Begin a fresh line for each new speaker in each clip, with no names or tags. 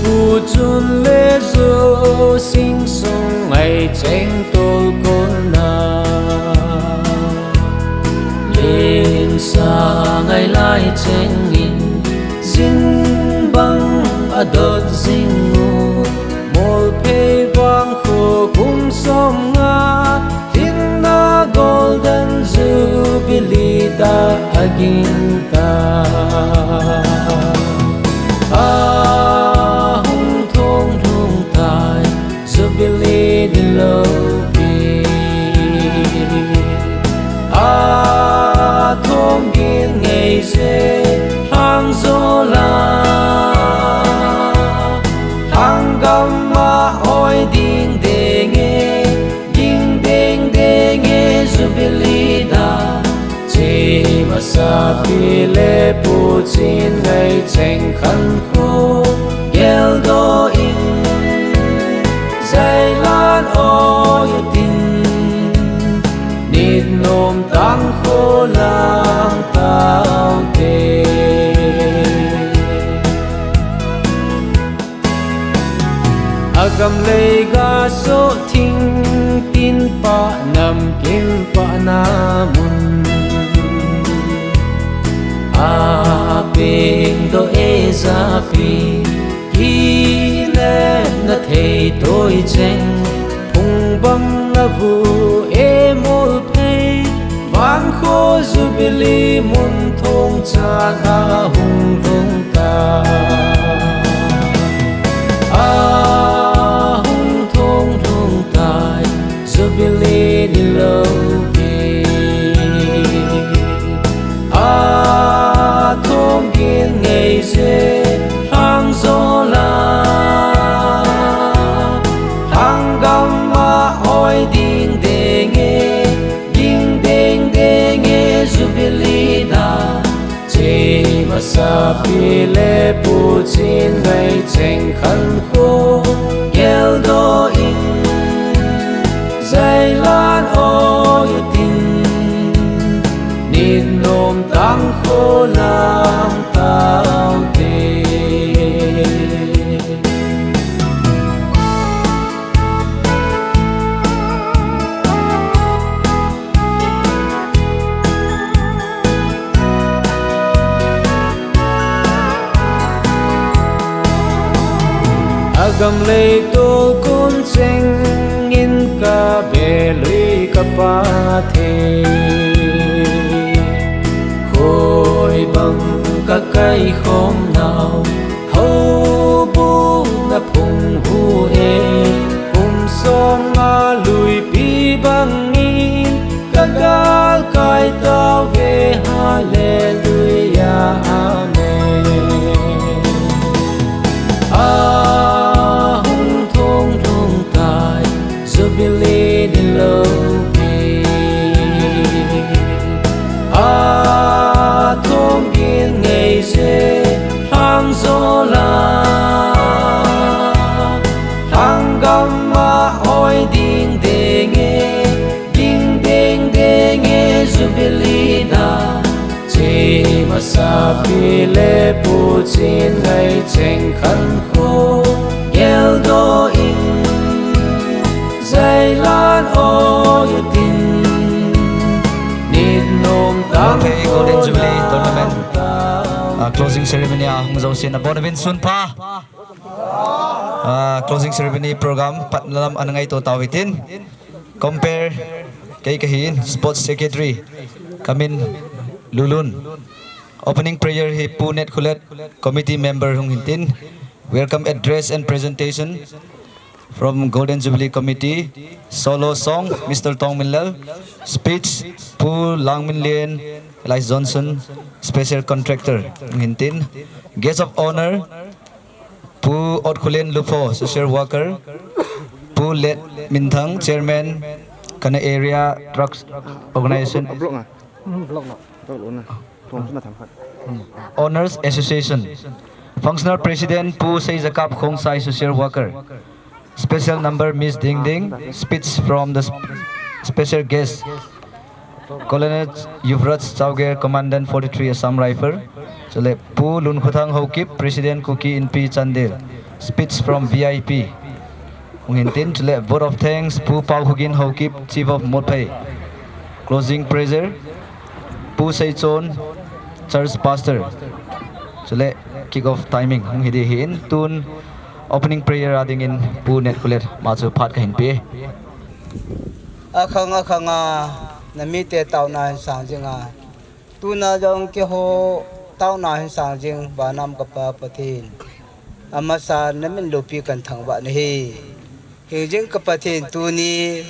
pu chun le zo sing song ai cheng tol kon na lên sa ngày lai cheng in sin bang adot sing ngu mol pe vang kho kum som nga tin na golden jubilee da aginta hung thong thung tai jubilee di lo pi thong gin ngày se hang zo la hang gam ma oi ding de nge jubilee da che ma sa pi le pu chin ngày cheng khan kho gel do in zai lan o yu tin nit nom tang kho lang tao te agam lei ga so thing tin pa nam kim pa na mun a ping do e za pi ki ne na thei toi cheng phung bang na vu e mol pe van kho jubilee mun thong cha na hung rung ta hung thong rung tai jubilee di lo pi thong gin ngày se hang zo la hang gam ma oi ding de nge jubilee da che ma sa pi le pu chin ngày cheng khan kho gel do in zai lan o yu tin nit nom tang kho lang tao te agam lei tol kun cheng in ka be lui ka pa the khoi bang ka kai khom nào ho bu na phung hu e som ma lui pi bang in ka gal kai tao ve hallelujah amen hung thong thung tai jubilee di lo pi thong gin ngày se hang zo la hang gam ma oi ding de nge jubilee da che ma sa pi le pu chin ngày cheng khan kho gel do in zai lan o yu tin nit nom tang
Golden Jubilee Tournament closing ceremony hung zo sin Bonavin sun pa closing ceremony program patnalam anangai to tawitin compare kay kahin sports secretary kamin lulun opening prayer hi punet khulet committee member hung hintin welcome address and presentation from Golden Jubilee Committee solo song Mr. Tong Minlal speech Pu Lang Min Lien Elias Johnson special contractor hintin guest of honor Pu Ot Khulen Lufo social worker Pu Let Min Thang chairman Kana area trucks organization Owners Association functional president Pu Sei Zakap Khong Sai social worker special number Miss Ding Ding speech from the special guest Colonel Yuvraj Chauger Commandant 43 Assam Rifle Chale Pu Lun Khuthang Hokip President Kuki in P Chandel speech from VIP. Hintin chule vote of thanks Pu Pau Hugin Hokip Chief of Motpai. Closing prayer Pu Seichon Church Pastor. Chule kick off timing hung hidi hin tun opening prayer ading in Pu net kulet machu phat ka hin pe.
Akhanga nami te tau na sang jinga tu na jong ke ho tau na sang jing ba nam ka pa pathin amasa namin lupi kan thang ba ni hi jing ka pathin tu ni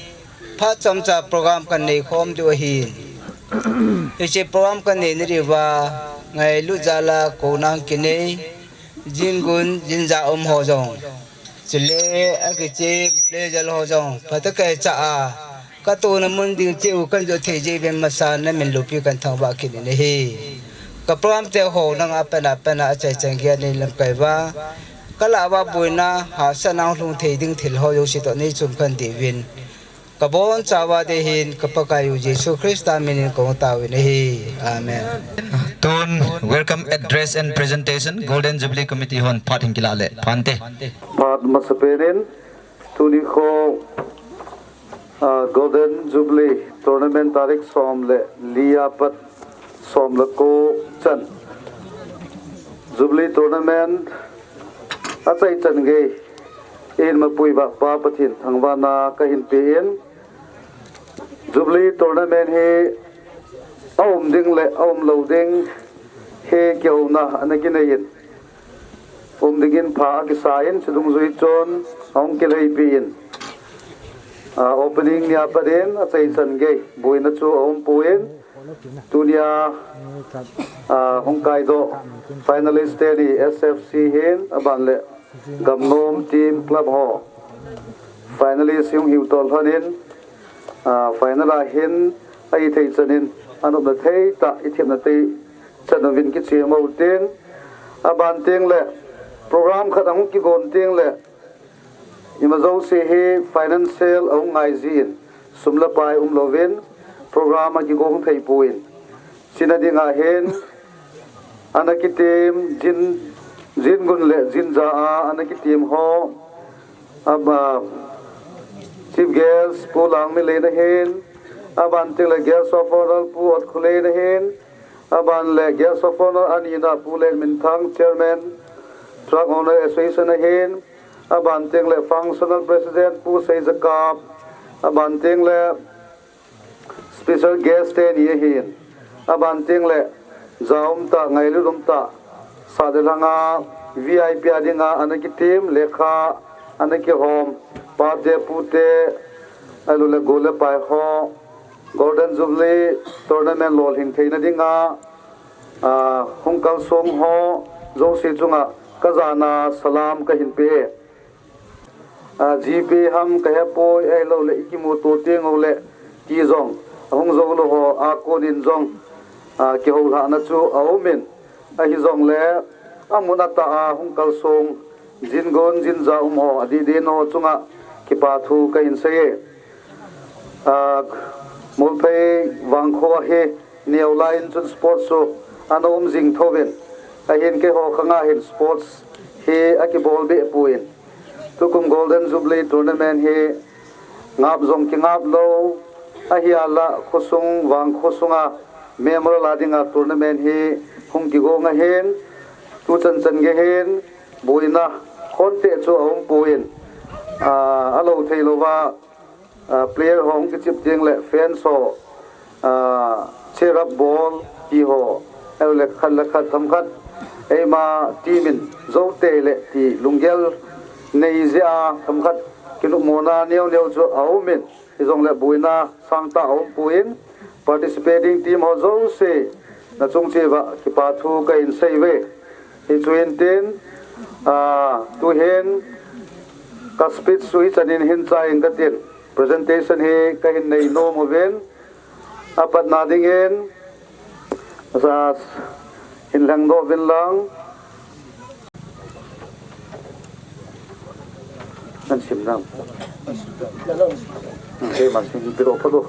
pha chamcha program kan nei khom du hi che program kan nei ni wa ngai lu jala ko nang ki nei jingun jinja ho jong chile akiche le jal ho jong pataka cha a ka to na mun ding cheu kan jo the je ben masa na min lupi kan thang ba ki ni hi ka program te ho nang apana achai changya ni lam kai ba kala ba buina ha sanang hlung thei ding thil ho yo si to nei chum kan ti win ka bon chawa de hin ka pa ka yu jesu christa min ko ta win hi amen.
Tun welcome address and presentation Golden Jubilee Committee hon phathing kilale phante.
Phat masaperin tuni ko Golden Jubilee Tournament tarik somle liapat somle ko chan Jubilee Tournament achai chan ge in mapui ba pa pathin thangwa na ka hin pe in Jubilee Tournament he om ding le om lo ding he kyau na anakinayin dingin pha ki sain chudung zui chon ong ke lei pi in opening nia paden achai chan ge boina chu om puin tunia hong kai do finalist ni SFC hin aban le gamnom team club ho finalist yung hiutol hanin final a hin ai thei chanin anop na thei ta ithim na tei chanovin ki chemo ten aban teng le program khatang ki gon teng le imazo se he financial au ngai zin sumla pai lovin program ki gong thei puin sinadinga hen anakitim jin gun le jin za anakitim ho aba chief guest pulang mi le na hen aban teng le guest of honor pu ot khule na hen aban le guest of honor anina pu le min thang chairman truck owner association na hen aban teng le functional president pu sei zakap aban teng le special guest ten ye hin aban teng le zaum ta ngai lu dum ta sadelanga VIP adinga anaki team lekha anaki home pate pute alule gole pai ho Golden Jubilee Tournament lol hin theina dinga hongkang som ho zo si chunga kazana salam ka hin pe GP ham ka hepo e lo le ikimu to teng le ki zong hong zo lo ho a ko din zong ki ho la na chu aumin a hi zong le amuna ta hongkal song jingon jinja ho adi de no chunga ki pa thu ka hin se mulpai wangkho he neula in chun sports so anom jing thoben a hin ke ho khanga hin sports he aki ball be puin tukum Golden Jubilee Tournament he ngap zong ki ngap lo a hi ala khosung wang khosunga memorial adinga tournament he hung ki go nga hen tu chan chan ge hen boina khonte chu om puin alo theilowa player hong ki chip jeng le fan so cheer up ball ki ho ele khat tham khat ema teamin zo te le ti lunggel nei zia tham khat kinu mona neu chu aumin izong le buina sangta om puin participating team ho zo se na chung che wa ki pa thu ka in sei we hi chuin ten tu hen ka speech sui chanin hin cha ing ka tin presentation he kahin nei no moven apat nadingen asas hinlang do vinlang nan simnam ke masin biro pado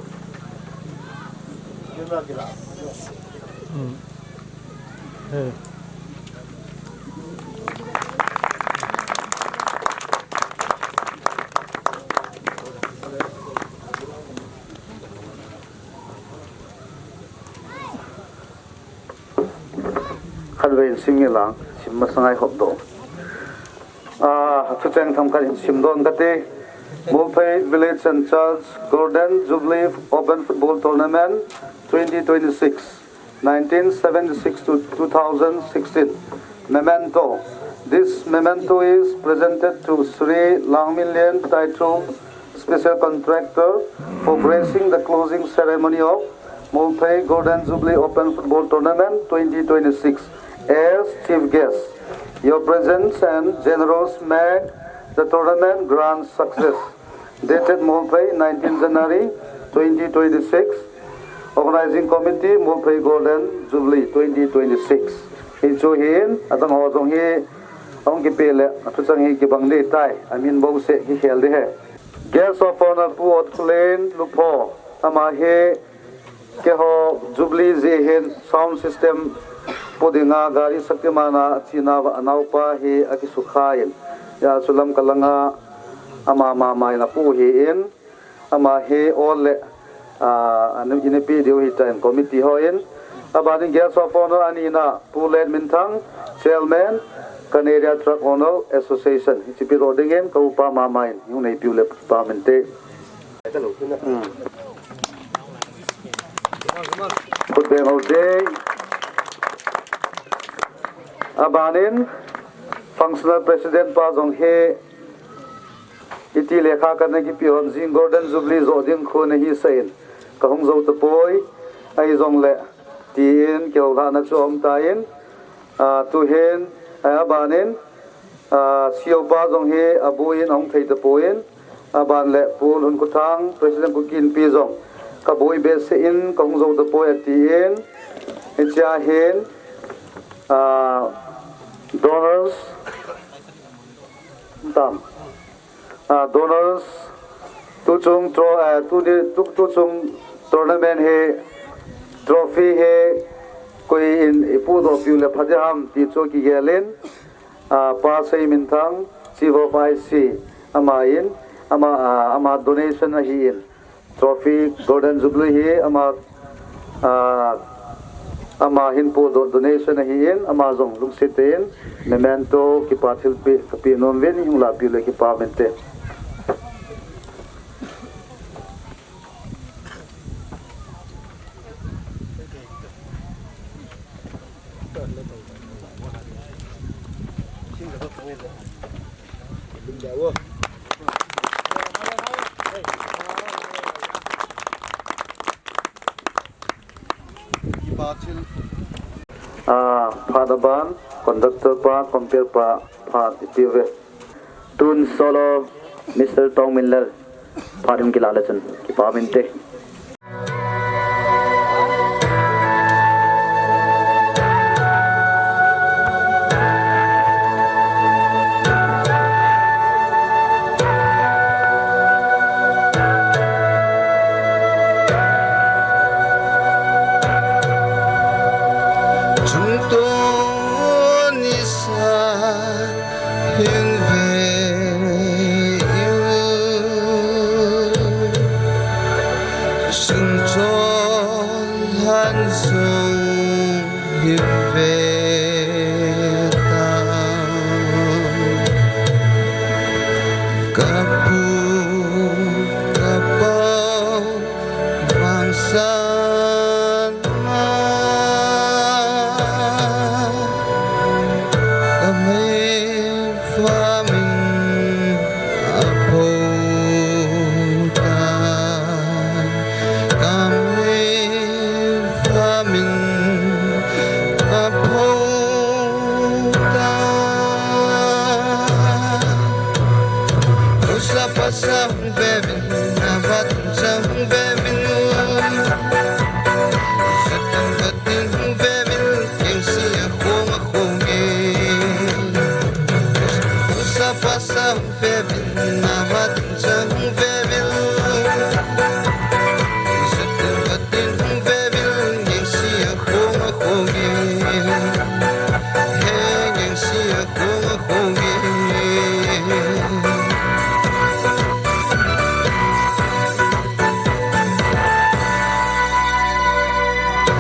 singilang simmasangai hopdo thu chang tham kan simdon kate Mulpay Village and Church Golden Jubilee Open Football Tournament 2026 1976 to 2016 memento. This memento is presented to Sri Langmilian Taitrung, Special Contractor, for gracing the closing ceremony of Mulpay Golden Jubilee Open Football Tournament 2026 as chief guest. Your presence and generous make the tournament grand success. Dated Mulpay 19 January 2026. Organizing Committee Mulpay Golden Jubilee 2026. Hinchuhin atang hozong hi ong kipele atusang hi kibangli tai amin bo se hi helde he. Guest of honor pu otkulen lupo ama he ke ho Jubilee zihin sound system podinga gari saktimana china anaupa hi akisukhain ya sulam kalanga ama mai na pu hi in ama he ole anu ine video hi time committee hoin abading guest of honor anina pulen mintang chairman Canada Truck Owner Association hichipi rodingen kaupa mamain yung nei piule pamente good day abanin functional president pa jong he iti lekha karne ki pion jing Golden Jubilee zo ding khone hi sain kahong zo to poi ai jong le tin kyo la na chom tain tu hen abanin sio pa jong he abuin ong thei to poin aban le pul hun kuthang president ku kin pi jong ka boi be se in kahong zo to poi tin cha hen donors donors tu chung tournament he trophy he koi in ipu do piule phajam ti cho ki gelen pa sei minthang chief of IC ama donation hi in trophy Golden Jubilee he ama hinpo donation hi in amazon lungsiten memento ki pathil pe kapi non ven hing la pile ki pamente Padaban conductor pa compare pa itive tun solo Mr. Tong Miller parim ki lalachan ki pamente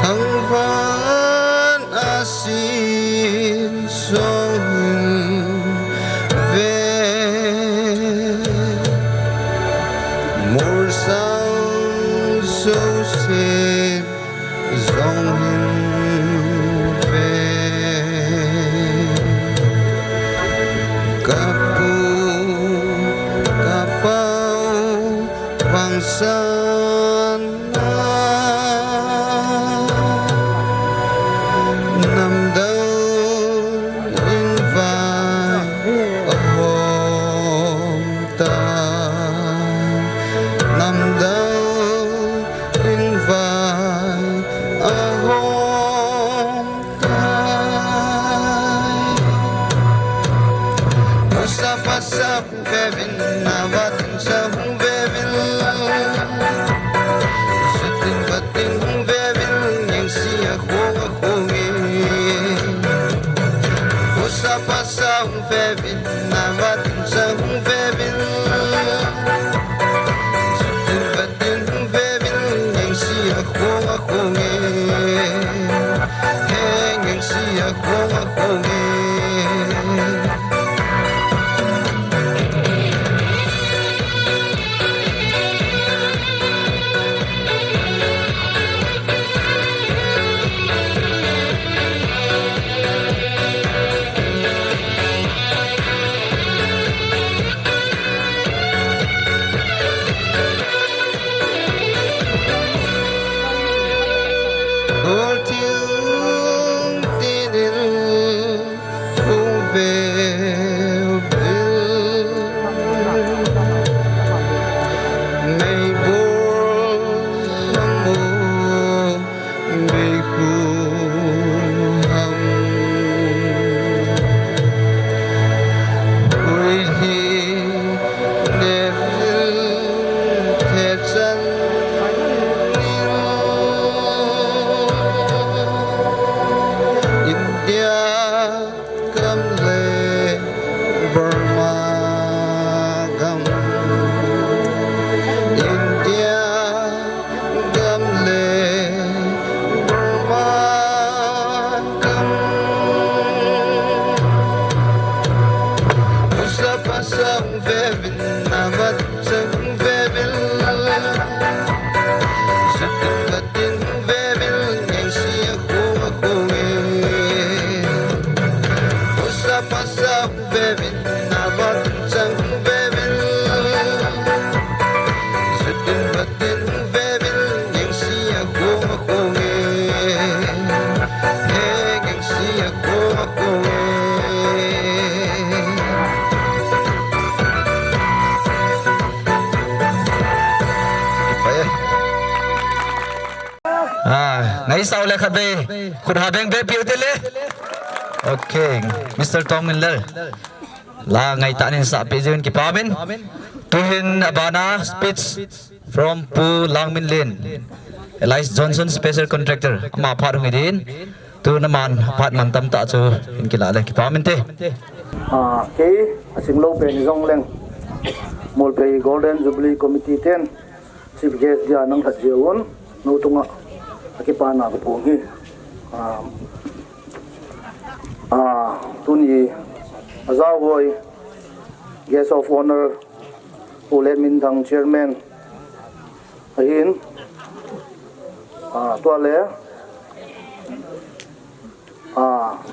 Hangvan asin passa vevin navat sa vevin sitin batin vevin yang sia hongi usa passa vevin navat sa vevin sitin batin vevin yang sia hongi yang sia hongi
Nãy sau là khát về khụt hà beng về biểu tên lệ. Ok, Mr. Tom Miller là ngày tạ nên xã bây giờ kịp ba bên tuhin abana speech from Pu Lang Min Lane Elias Johnson special contractor mà phát hung idin tu naman phát man tam ta cho in kila le kịp ba bên te
cái sinh lâu bên dòng lên một cái Golden Jubilee Committee ten chief guest dia nang thật jiwon no tunga cái pan nào cũng hi tuni azao boy guest of honor Ule Min Thang chairman hin toale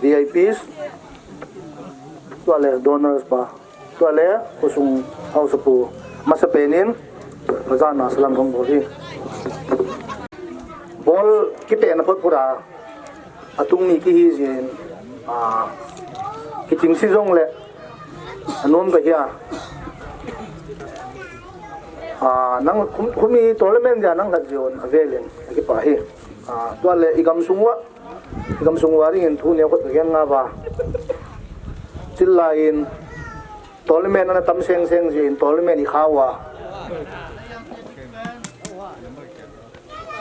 VIPs toale donors pa toale kusung house pu masapenin mazana salam kong bohi bol kita na pot pura atung ni ki hi jin ki ting si jong le anom ka hiya nang kumi tournament ja nang lajon avelen ki pa hi toale igam sungwa ring en thu ne ko gen nga ba chillain tournament na tam seng jin tournament i khawa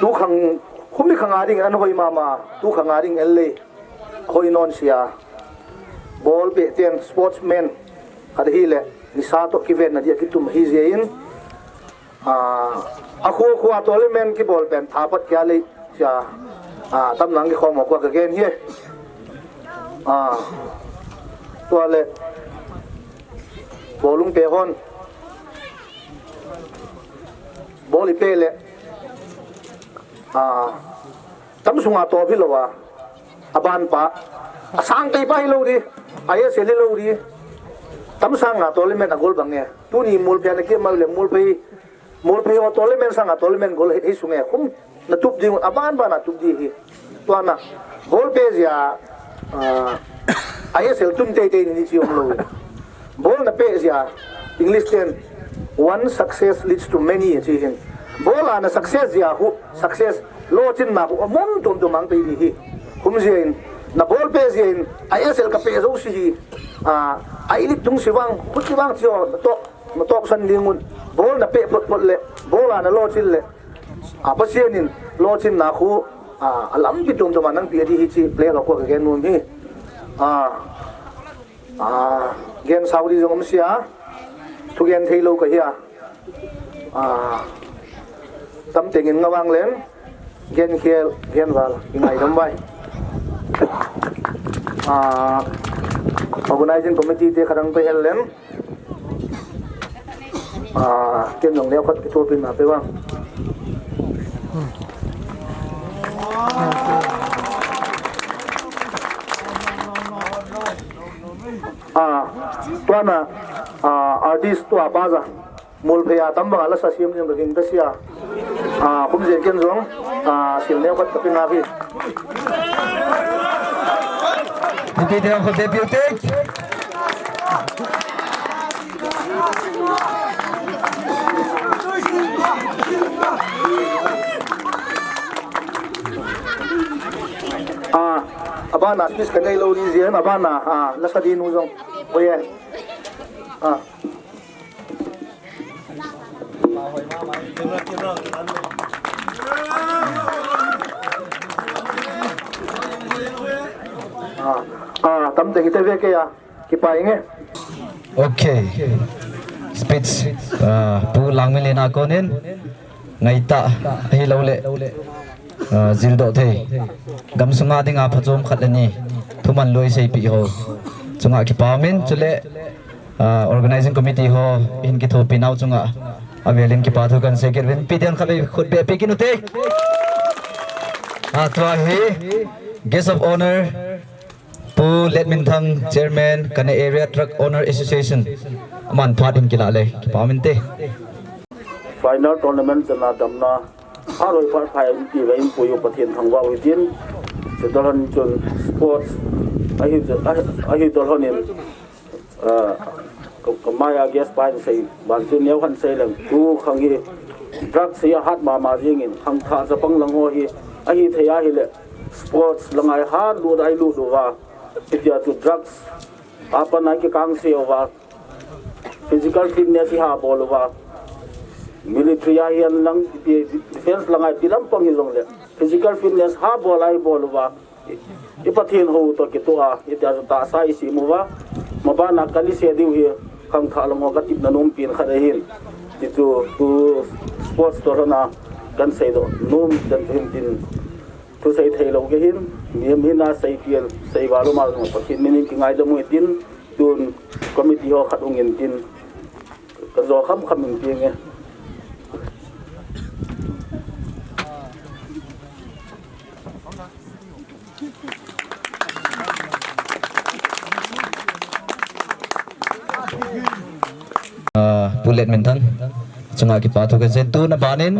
tu khang khumi khangaring an hoi mama tu khangaring elle hoi non sia ball be ten sportsman ad hile ni sa to ki ven na dia ki tum hi zein akhu khwa tournament ki ball pen thapat kya le sia tam nang ki khom ko ka gen hi toale bolung pe hon boli pele tam sunga to philowa aban pa asang kai pa hilo ri aya sele lo ri tam sanga tournament a gol bange tuni mul pya na ke mal le mul pe o tournament sanga tournament gol hi sunge khum na tup ding aban ba na tup di hi to na gol pe ya aya sel tum te ni chi om lo bol na pe ya english ten one success leads to many achievements bola na success ya hu success lo chin ma hu mon dum dum ang pe hi hum jein na ball pe zin ISL ka pe zo si a ilit tung siwang chio na to san dingun ball na pe pot le ball na lo chin le a pasienin lo chin na khu alam bitung to manang pi di hi chi play lo ko gen nun hi gen saudi jong sia thu gen thei lo ka hi tâm tình ngawang len gen khiel gen wal ngai dam bai organizing committee te khadang pe hel len ken nong leo khat ki thopin na pe wang tuana artist tu abaza mul phaya tamba la sa sim nim ring tasia kum jen ken zong sil leo khat kapin na vi
Deputy of Deputy.
Abana spis kanai lo ni zian abana la sa di nu zong oye tâm tình cái việc kia cái bài nghe
Okay. Speech pu lang mi lena konin ngai ta hi lo le zil do the gam sunga dinga phachom khatlani thuman loi sei pi ho chunga ki pamin chule organizing committee ho in ki thopi nau chunga avelin ki pathu kan second win pidyan khabe khut be pekinu te atwa hi guest of honor pu Ledminthang chairman kana area truck owner association aman phatin kila le ki pamin te
final tournament na damna aroi par phai ti vein puyo pathian thangwa witin sedalan chun sports ahi dolhonin kamaya gas pain sei ban chu neu khan sei lang tu khangi drug sia hat ma jingin hang tha zapang lang ho hi ahi theya hi le sports langai ha lu dai lu do wa itia tu drugs apa na ki kang se wa physical fitness ha bol wa military yan lang defense langai tilam pang hilong le physical fitness ha bol ai bol wa ipathin ho to ki to a itia ta sai si mu wa mabana kali se diu hi khang kha lang ga tip na nom pin kha re hin ti tu sports to na kan sei do nom dan tin tu sei thei lo ge hin mi na sei piel sei walu ma no pathin min ki ngai da mu tin tun committee ho khat ung in tin ka zo kham min pi nge
bullet mentan chunga ki pathu ka zen tu na banin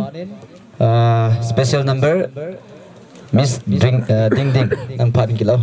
special number Miss Ding Ding ang phatin kilo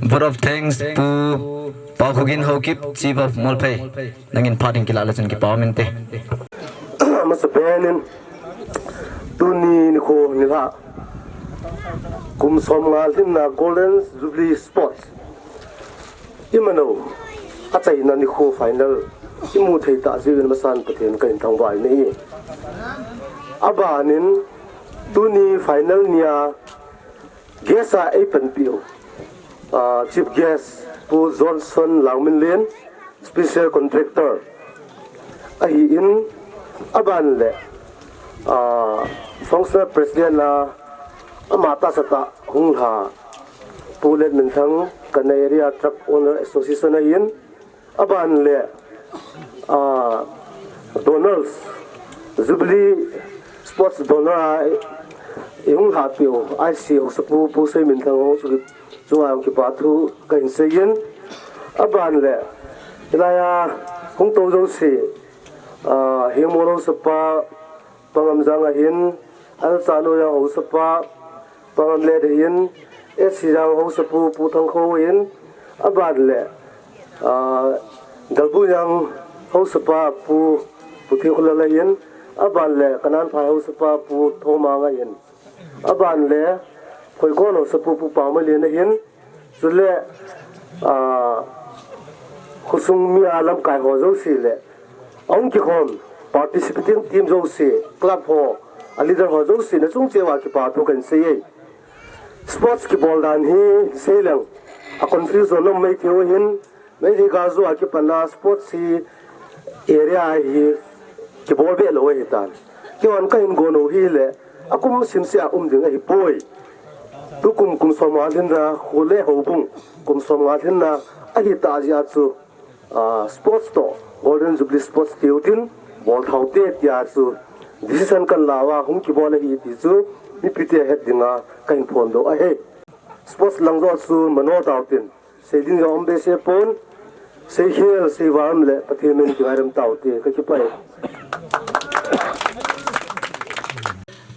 vote of thanks pu Pakhugin Hokip Chief of Molpei nangin phating kilala chun ki pawmente
masa benin tuni ni ko ni la kum som ngal tin na Golden Jubilee Sports imano achai na ni ko final imu thei ta jiwen masan pathen kain thangwai nei abanin tuni final nia gesa apen pio chief guest pu Johnson Langmin Lien special contractor ahi in aban le functional president na amata sata hungha pulet min thang kana area truck owner association in aban le donors Jubilee Sports donor yung hapio IC sapu pu se min thang ho chu ang ki pathu kain seyin aban le ilaya hung to jo si himoro sapa pangam jang hin al chanu ya ho sapa pangam le hin e si jang ho sapu pu thang kho in aban le dalbu yang ho sapa pu thi khula la yin aban le kanan pha ho sapa pu thoma nga yin aban le khoi gono sapu pu pa ma le na yin sule khusung mi alam kai ho jo si le ong ki khom participating team jo si club ho a leader ho jo si na chung chewa ki pa thu kan se ye sports ki ball dan hi selang a confusion no mai theo hin mai ri ga zo a ki pana sports si area hi ki ball be lo hi tan ki on ka in go no hi le akum sim sia ding hi boy tu kum somwa thin ra khole ho bung kum somwa thin na a hi ta ja chu sports to Golden Jubilee Sports Theotin ball thaute tia chu decision kan lawa hung ki ball hi ti chu mi pite het dinga kain phone do a he sports langzo chu mano tautin selin yom be se pon se hel se warm le pathimen ki garam taute ka ki pai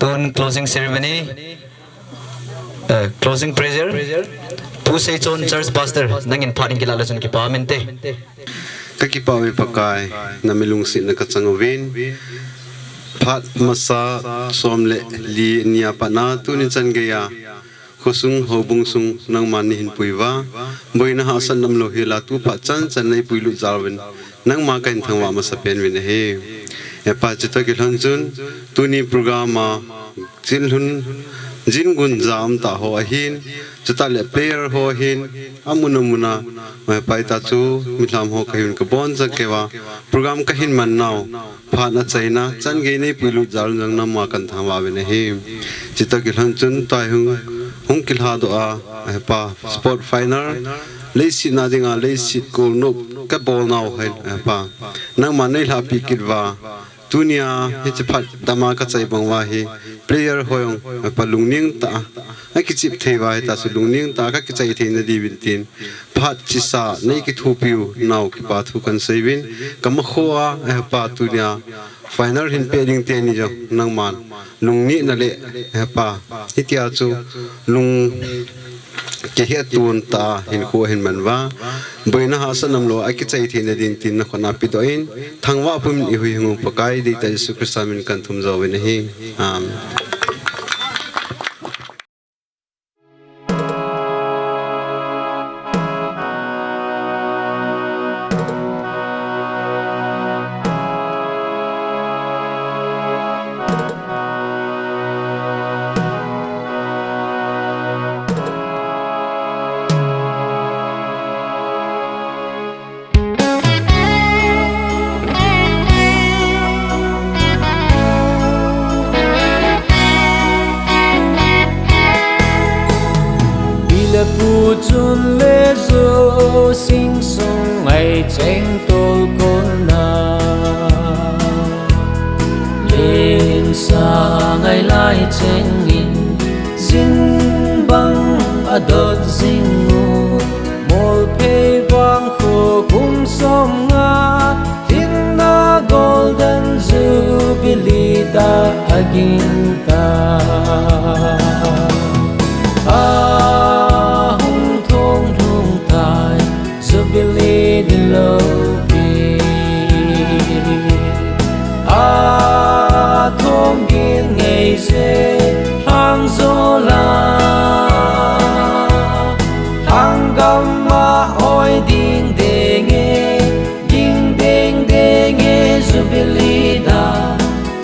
ton closing ceremony closing prayer pu sei chon church pastor nangin phating kilala chun ki pawmente
Kaki pawi pakai namilung si nakachangawin phat masa somle li nia pana tunin chan gaya khosung hobung sung nang mani hin puiwa boina hasan namlo hila tu pha chan nei puilu jarwin nang ma kain thangwa masa pen win he e pa chita ki hanjun tuni programa jinhun jingun jam ta ho hin chuta le player ho hin amuna mai pai ta chu mitlam ho kahun ka bon ja kewa program kahin man naw phana chaina chan ge nei pilu jar jang na ma kan thawa be ne he chita ki hanchun tai hung kil ha do a pa sport final leisi na dinga leisi kol no ka bol naw he pa nang man nei la pi kitwa tunia he chaphat dama ka chai bangwa he player hoyong pa lungning ta a ki chip theiwa ta su lungning ta ka ki chai theina di bin tin phat chi sa nei ki thu piu naw ki pa thu kan seivin kam khoa pa tunia final hin pairing te ni jo nang man lungni na le pa itia chu lung ke he tun ta hin kho hin manwa boina ha sanam lo a ki chai theina din tin na khona pi do in thangwa pum i hui hung pakai de ta su kristamin kan thum zo we hi
chun le zo sing song ai cheng tol kon na lên sa ngai lai cheng in sin bang adot sing u mol pe wang kho kum som nga tin na Golden Jubilee da aginta hung thong ngày dê hàng gió la hàng gam ma oi ding de nghe Zubilida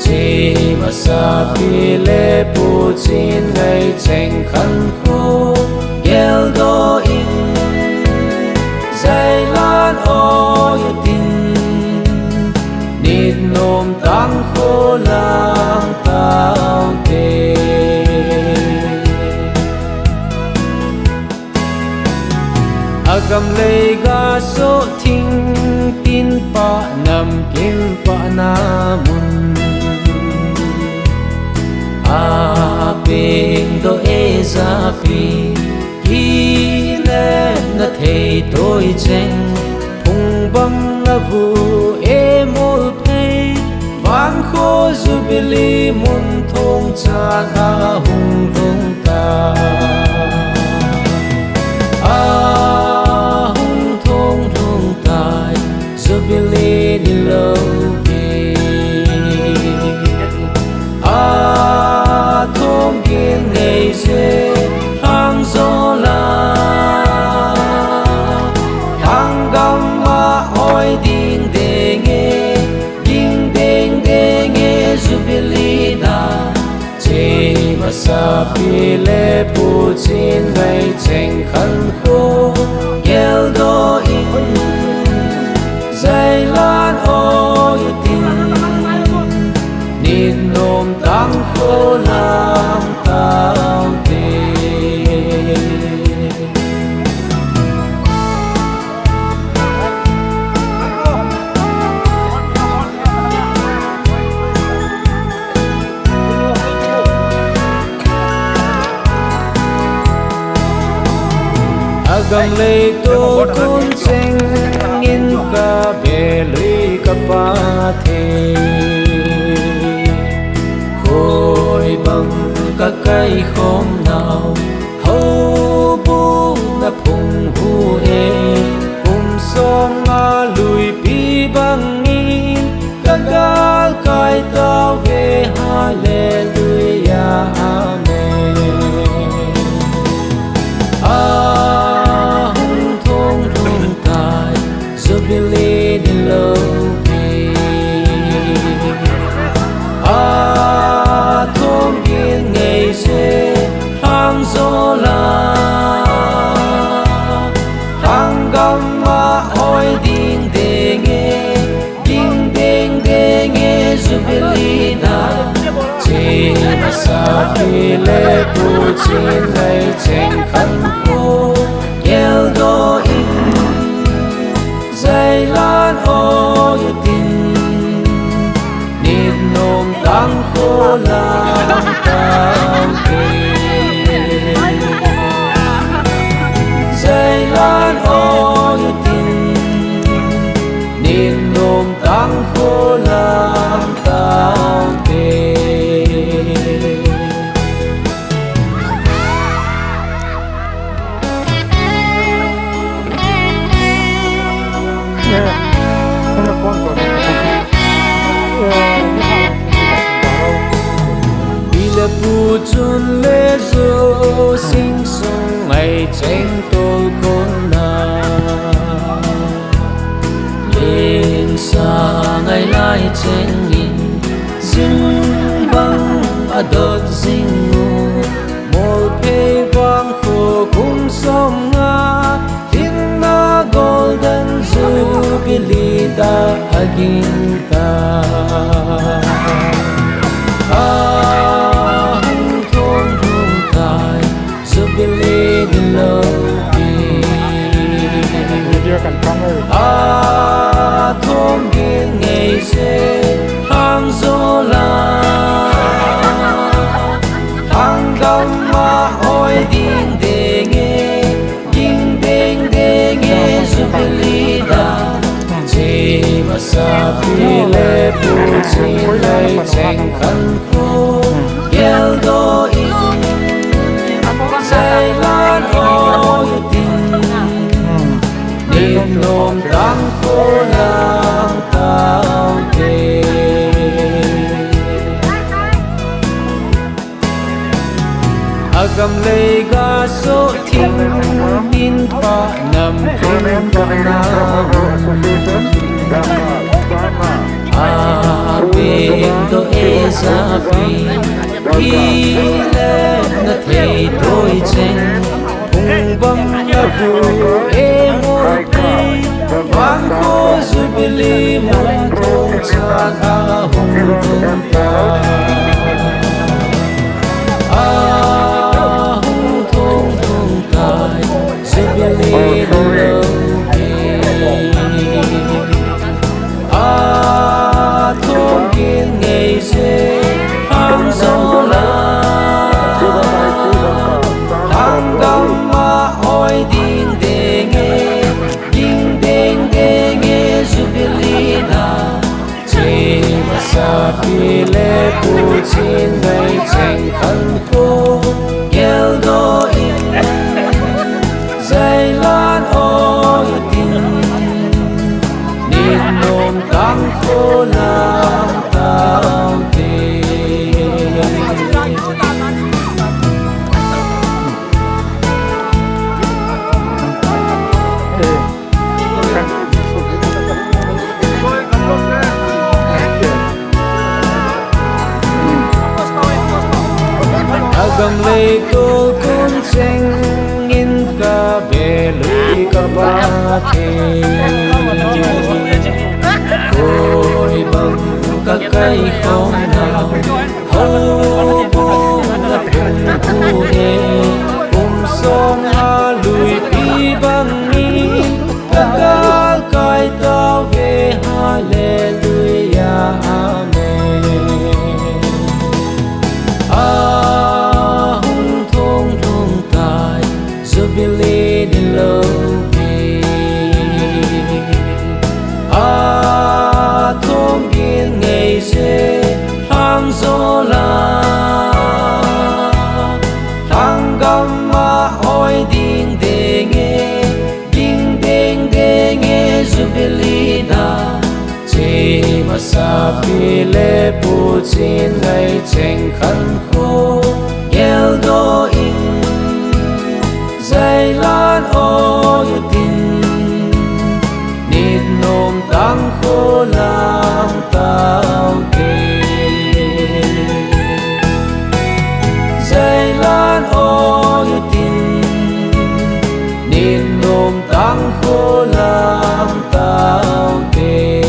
chỉ mà sa pi lệ pu chín ngày tranh khăn khô gel do in dây lan oi tin nít nôm tăng khô lang tao tê agam lei ga so thing tin pa nam kim pa na mun a ping do e za pi ki le na thei tôi cheng phung bang na vu e mol pei van kho zubili mun thong cha a hung rong ta Zubili di lobi a thom kiên ngày dê hàng gió la hàng gam ma oi ding de nghe Zubili da chỉ mà sa pi lệ pu chín ngày tranh khăn khô gel do in dây lan oi tin nít nôm tăng khô lang tao tê agam lei to kun cheng in ka be lui ka pa the khôi bằng ka kai khom nào hau bu na phung hu e song a lui pi bang in ka gal kai tao ve hallelujah amen Zubili di lobi a thom kiên ngày dê hàng gió la hàng gam ma oi ding de nghe Zubili da chỉ mà sa pi lệ pu chín ngày tranh khăn khô gel do in dây lan oi tin nít nôm tăng khô lang tao tê dây lan oi tin nít nôm tăng khô lang tao tê Bila pu chun le zo sing song ngày tranh tol con na lên sa ngày lai tranh in zing bang adot zing nu mol pe vang kho kum som nga hinna golden Zubili da aginta hung thom hung tai Zubili di lobi a thom kiên ngày dê hàng gió la hàng gam ma oi ding de nghe Zubili da chỉ mà sa pi lệ pu chín ngày tranh khăn khô gel do in dây lan oi tin nít nôm tăng khô lang tao tê agam lei ga so thing tin pa nam kim pa na a bing to ezapi ki le na thei tôi cheng ung bang la vu e mo pi vang ko zubili mon thong cha a hung thong ta a hung thong thong tai zubili lo ke a thong kin ngày se hang zo la hang gam ma oi ding ding e zubili na che ma sa pi le pu chin ngày cheng khăn khô gel do in dây lan oi tin niềm nôm căng khô làm tao tê agam lei tol kun cheng in ka be lui ka ba the oi bang ka kai khom nào ho bung na phun khu e som a lui pi bang ni ka kai tao ve hallelujah amen hung thong thong tai zubili din lo pi thong gin ngày se hang zo la hang gam ma oi ding ding e zubili da che ma sa pi le pu chin ngày cheng khăn khô gel do in dây lan oi tin nít nôm tăng khô làm tao tê dây lan oi tin nít nôm tăng khô làm tao tê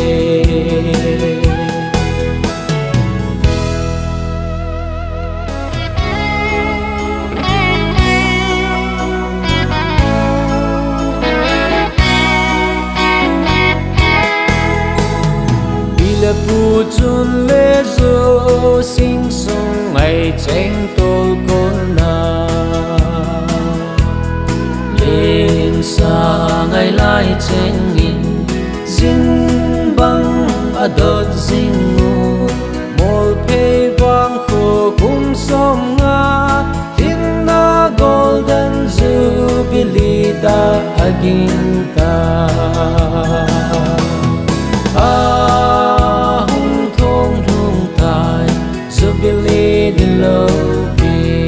pu chun le zo sing song ngày cheng tol con na lên sa ngày lai cheng in zing bang adot zing mu mol pe vang kho kum som nga tin na golden jubilee da agin ta zubili din lo pi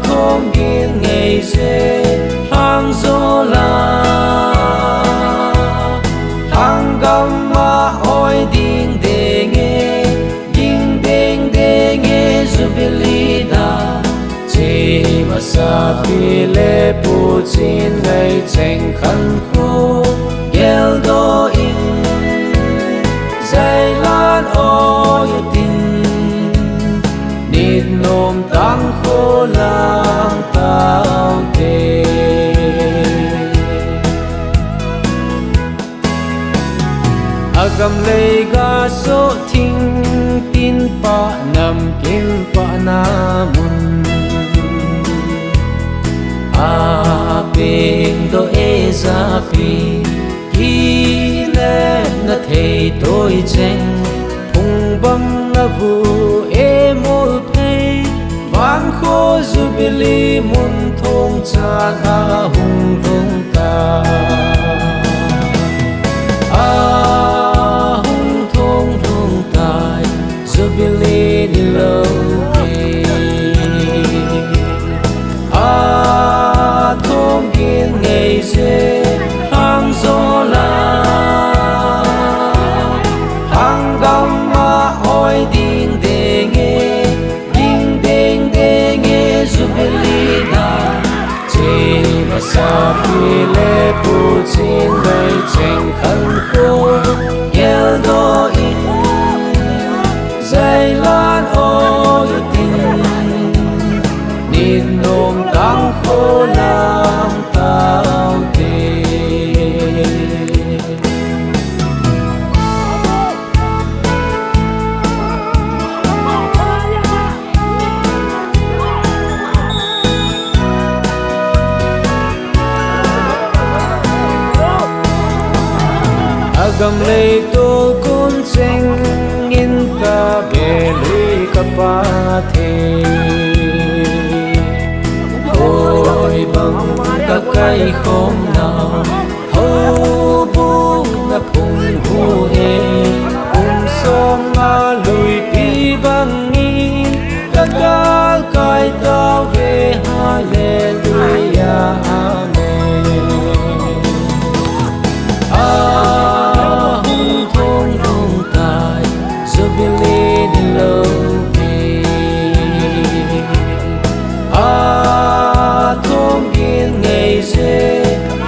thong gin ngày se hang zo la hang gam ma oi ding ding e zubili da che ma sa pi le pu chin ngày cheng khăn khô gel do in dây lan oi tin nít nôm tăng khô làm tao tê agam lei ga so thing tin pa nam kim pa na mun a bing do ezapi ki le na thei tôi cheng ung bang la vu e mol pe vang kho zubili mun thong cha a hung thong ta a hung thong thong tai zubili di lo agam lei to kun cheng in ka be lui ka pa the ôi bang ka kai khom na ho bu na phung hu e som ma lui pi bang ni ka kai tao ve hallelujah amen hung thong thong tai jubilee din lo pe thong gin ngày se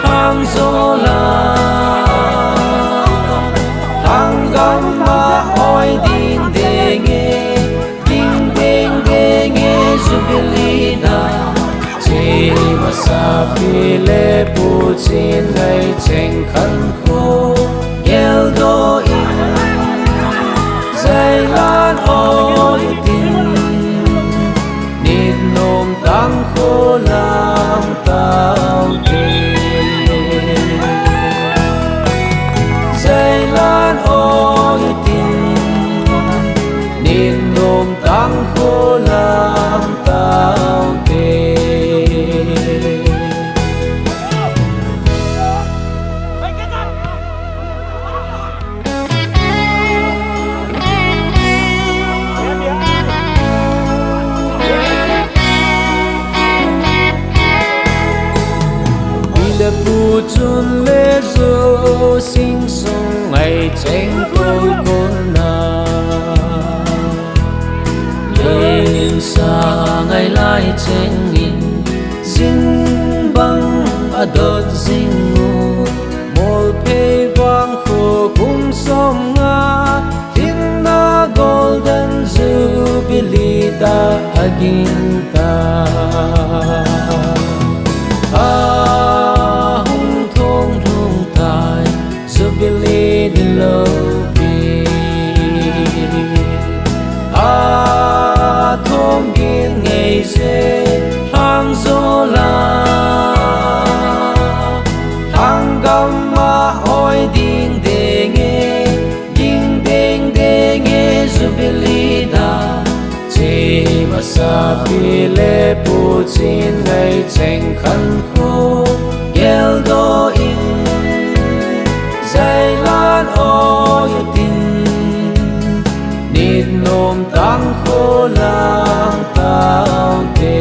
hang zo la hang gam ma oi ding ding e jubilee da che ma sa pi le pu chin ngày cheng khan ko gel do in zai lan oi tin nit nom tang kho lam tao te zai lan oi tin nit nom tang kho lam tao te pu chun le zo sing song ngày cheng tôi con na lên sa ngày lai cheng in xin bang adot sing mu mol pe vang kho kum som nga tin na golden jubilee ta aginta jubilee din lo pi thom gin ngày se hang zo la hang gam ma oi ding ding e jubilee da che ma sa pi le pu chin ngày cheng khan ko gel do in zai lan oi tin nit nom tang kho lang tao te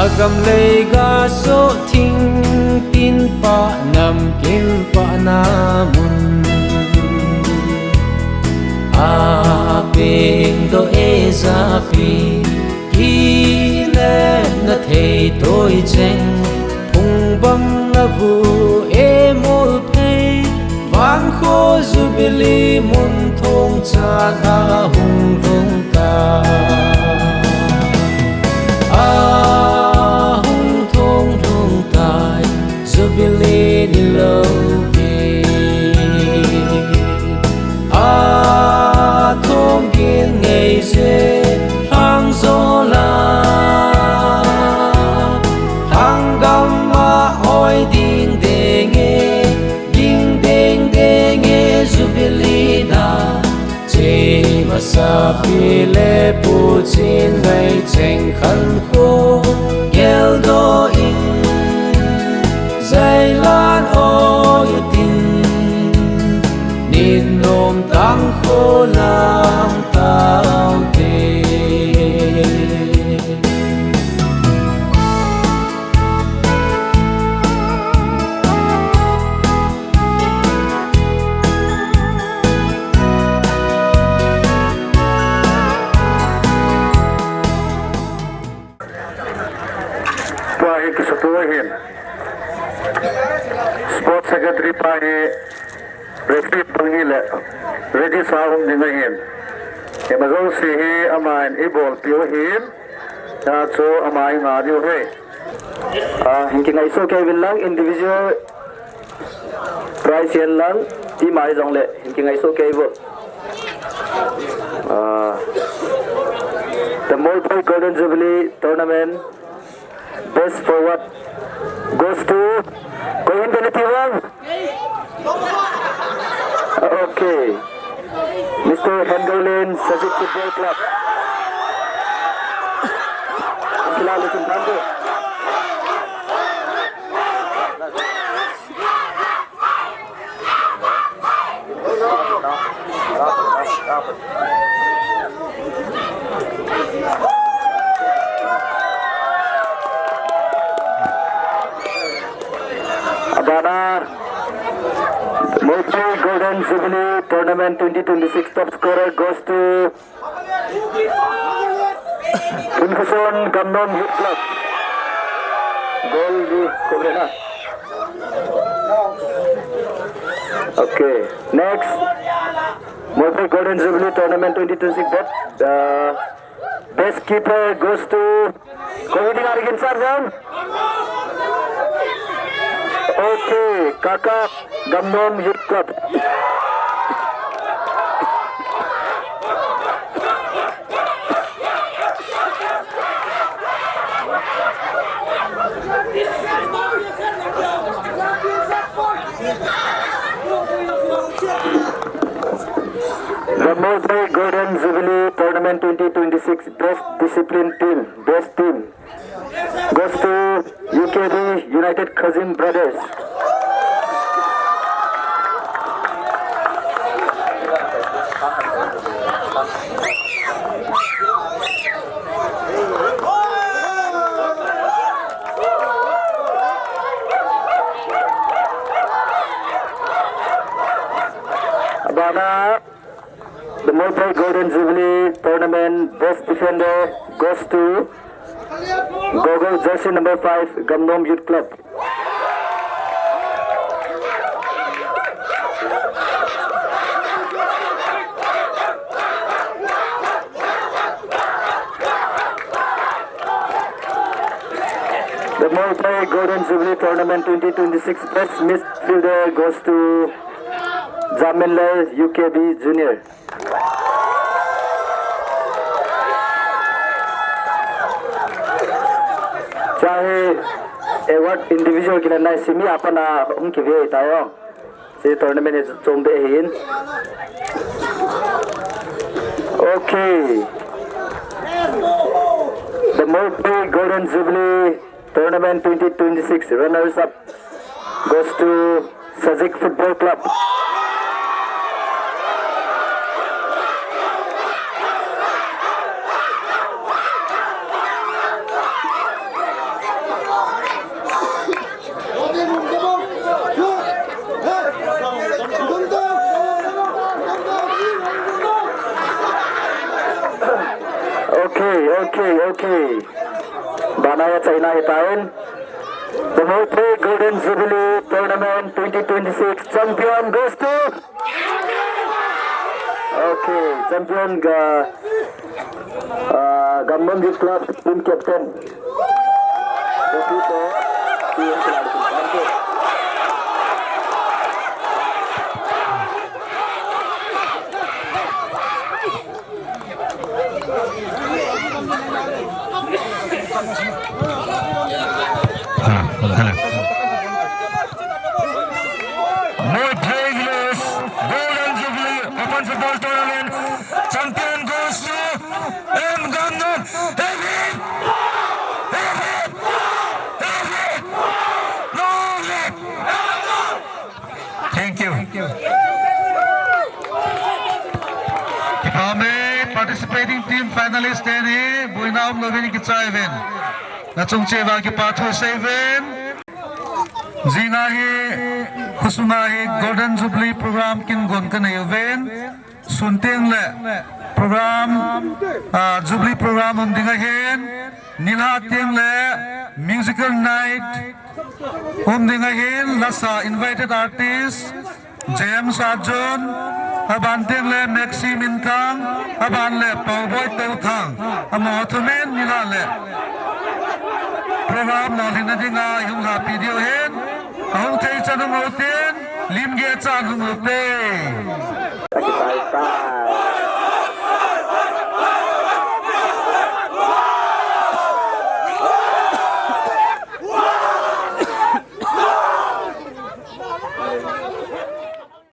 agam lei ga so thing tin pa nam kim pa na mun a ping do e za pi na thei tôi cheng hung bang na vu e mol phei vang kho jubilee mun thong cha na hung rong ta hung thong rong tai jubilee di lo pe thong gin ngày se hang zo la jubilee da che ma sa pi le pu chin ngày cheng khan ko gel do in zai lan oi tin nit nom tang kho lam tao te
Sports Secretary pa he referee pangile ready sound ni ngahin e mazol si he amain ibol pio him na cho amai nga dio he hinking ai so ke lang individual prize yen lang team ai jong le hinking ai so ke bo the Molpoi Golden Jubilee Tournament Best Forward goes to Cohen Benetiwan. Okay. Mr. Henderlin, Sazik Football Club. Kilala sa bando. Abana Multi Golden Jubilee Tournament 2026 top scorer goes to Infusion Gamnon Youth Club. Goal di Kobrena. Okay, next Multi Golden Jubilee Tournament 2026 best keeper goes to Kohidi Arigin Sarjan. Okay, Kakak Gamnon Youth Club. The Multi Golden Jubilee Tournament 2026 Best Discipline Team, Best Team goes to UKB United Cousin Brothers. Abana, the Multi Golden Jubilee Tournament Best Defender goes to Gogo jersey number 5 Gamnom Youth Club. The Multi Golden Jubilee Tournament 2026 Best Midfielder goes to Jamila UKB Junior. चाहे award individual के लिए सिमी अपना उनके भी तायो से टूर्नामेंट चोंबे हिन okay the Multi Golden Jubilee Tournament 2026 runners up goes to Sazik Football Club. Okay. Banaya China hitain. The Multi Golden Jubilee Tournament 2026 champion goes to. Okay, champion Gamnon Youth Club team captain. Golden Jubilee Open Football Tournament champion goes to M. Gamnon. Thank you. Participating team finalist Danny Buinaum Lovini Kitsaven. Nachungcheva Kipatu Seven. Zingahi Kusumahi Golden Jubilee program kin Gonkanayoven. Sunting le program Jubilee program Dingahin. Nilhating le musical night. Dingahin Lasa invited artists James Arjun. Abanting le Maxim Intang. Aban le Pauboy Tautang. Amotumen Nilale. Program Nolina Dinga yung video hen. Ahong tayo sa nungutin. Limge sa nungutin.